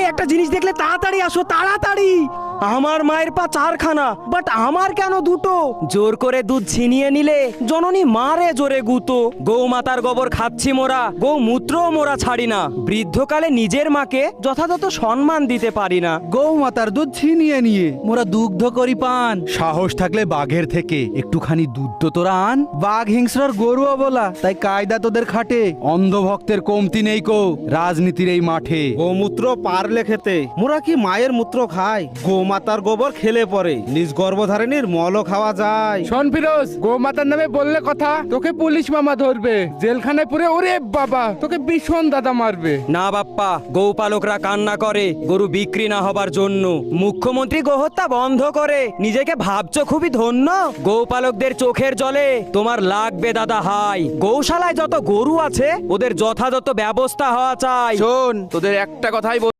একটা জিনিস দেখলে তাড়াতাড়ি আসো, তাড়াতাড়ি। আমার মায়ের পা চারখানা, বাট আমার কেন দুটো? জোর করে দুধ ছিনিয়ে নিলে জননী মারে জোরে গুতো। গৌমাতার গোবর খাচ্ছি মোরা, গৌমূত্রও মোরা ছাড়ি না। বৃদ্ধকালে নিজের মাকে যথাযথ সম্মান দিতে পারি না। গৌমাতার দুধ ছিনিয়ে নিয়ে মোরা দুগ্ধ করি পান। সাহস থাকলে বাঘের থেকে একটুখানি দুধ তো তোরা আন। বাঘ হিংস্রর গরুও বলা, তাই কায়দা তোদের খাটে। অন্ধভক্তের কমতি নেই কো রাজনীতির এই মাঠে। গোমূত্র পারলে খেতে, মোরা কি মায়ের মূত্র খাই? গোমাতার গোবর খেলে পরে নিজ গর্ভধারিণীর মলও খাওয়া যায়। শোন ফিরোজ, গোমাতার নামে বললে কথা তোকে পুলিশ মামা ধরবে, জেলখানায় পুরে ওরে বাবা তোকে ভীষণ দাদা মারবে। না বাপ্পা, গৌপালকরা কান্না করে গরু বিক্রি না হবার জন্য। মুখ্যমন্ত্রী গোহত্যা বন্ধ করে নিজেকে ভাবছো খুবই ধন্য। গৌপালকদের চোখের জলে তোমার লাগবে দাদা হাই। গৌশালায় যত গরু আছে ওদের যথাযথ ব্যবস্থা হওয়া চাই। শোন, তোদের একটা কথাই